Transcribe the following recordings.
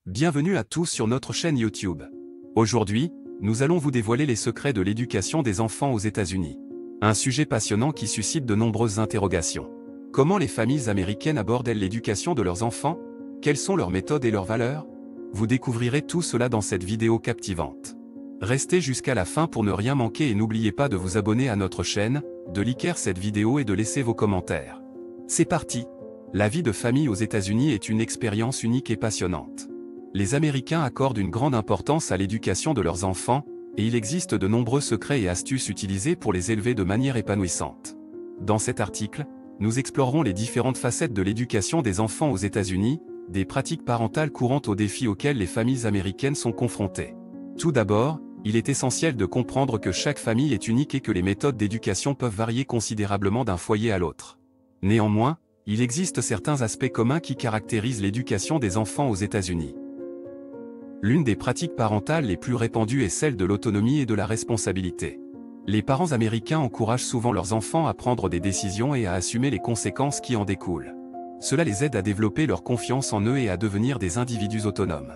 Bienvenue à tous sur notre chaîne YouTube. Aujourd'hui, nous allons vous dévoiler les secrets de l'éducation des enfants aux États-Unis. Un sujet passionnant qui suscite de nombreuses interrogations. Comment les familles américaines abordent-elles l'éducation de leurs enfants? Quelles sont leurs méthodes et leurs valeurs? Vous découvrirez tout cela dans cette vidéo captivante. Restez jusqu'à la fin pour ne rien manquer et n'oubliez pas de vous abonner à notre chaîne, de liker cette vidéo et de laisser vos commentaires. C'est parti! La vie de famille aux États-Unis est une expérience unique et passionnante. Les Américains accordent une grande importance à l'éducation de leurs enfants, et il existe de nombreux secrets et astuces utilisés pour les élever de manière épanouissante. Dans cet article, nous explorerons les différentes facettes de l'éducation des enfants aux États-Unis, des pratiques parentales courantes aux défis auxquels les familles américaines sont confrontées. Tout d'abord, il est essentiel de comprendre que chaque famille est unique et que les méthodes d'éducation peuvent varier considérablement d'un foyer à l'autre. Néanmoins, il existe certains aspects communs qui caractérisent l'éducation des enfants aux États-Unis. L'une des pratiques parentales les plus répandues est celle de l'autonomie et de la responsabilité. Les parents américains encouragent souvent leurs enfants à prendre des décisions et à assumer les conséquences qui en découlent. Cela les aide à développer leur confiance en eux et à devenir des individus autonomes.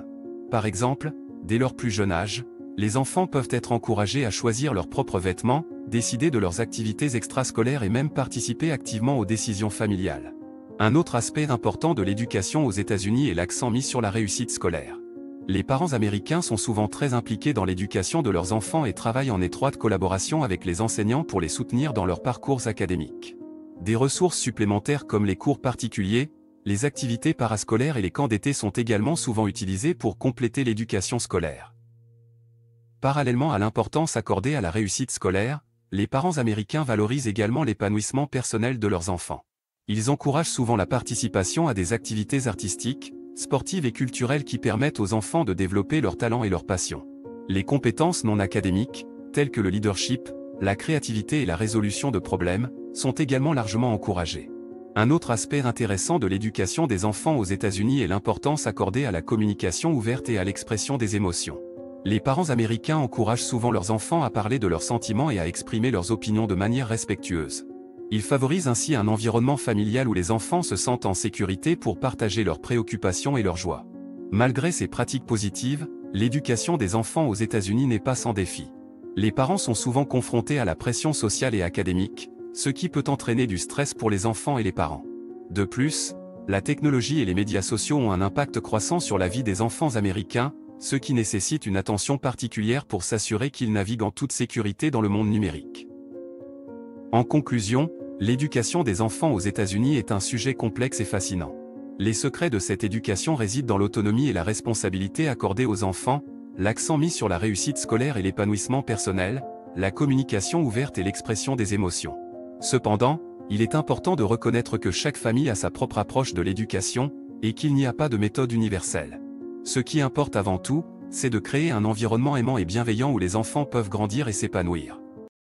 Par exemple, dès leur plus jeune âge, les enfants peuvent être encouragés à choisir leurs propres vêtements, décider de leurs activités extrascolaires et même participer activement aux décisions familiales. Un autre aspect important de l'éducation aux États-Unis est l'accent mis sur la réussite scolaire. Les parents américains sont souvent très impliqués dans l'éducation de leurs enfants et travaillent en étroite collaboration avec les enseignants pour les soutenir dans leurs parcours académiques. Des ressources supplémentaires comme les cours particuliers, les activités parascolaires et les camps d'été sont également souvent utilisés pour compléter l'éducation scolaire. Parallèlement à l'importance accordée à la réussite scolaire, les parents américains valorisent également l'épanouissement personnel de leurs enfants. Ils encouragent souvent la participation à des activités artistiques, sportives et culturelles qui permettent aux enfants de développer leurs talents et leurs passions. Les compétences non académiques, telles que le leadership, la créativité et la résolution de problèmes, sont également largement encouragées. Un autre aspect intéressant de l'éducation des enfants aux États-Unis est l'importance accordée à la communication ouverte et à l'expression des émotions. Les parents américains encouragent souvent leurs enfants à parler de leurs sentiments et à exprimer leurs opinions de manière respectueuse. Ils favorisent ainsi un environnement familial où les enfants se sentent en sécurité pour partager leurs préoccupations et leurs joies. Malgré ces pratiques positives, l'éducation des enfants aux États-Unis n'est pas sans défi. Les parents sont souvent confrontés à la pression sociale et académique, ce qui peut entraîner du stress pour les enfants et les parents. De plus, la technologie et les médias sociaux ont un impact croissant sur la vie des enfants américains, ce qui nécessite une attention particulière pour s'assurer qu'ils naviguent en toute sécurité dans le monde numérique. En conclusion, l'éducation des enfants aux États-Unis est un sujet complexe et fascinant. Les secrets de cette éducation résident dans l'autonomie et la responsabilité accordée aux enfants, l'accent mis sur la réussite scolaire et l'épanouissement personnel, la communication ouverte et l'expression des émotions. Cependant, il est important de reconnaître que chaque famille a sa propre approche de l'éducation, et qu'il n'y a pas de méthode universelle. Ce qui importe avant tout, c'est de créer un environnement aimant et bienveillant où les enfants peuvent grandir et s'épanouir.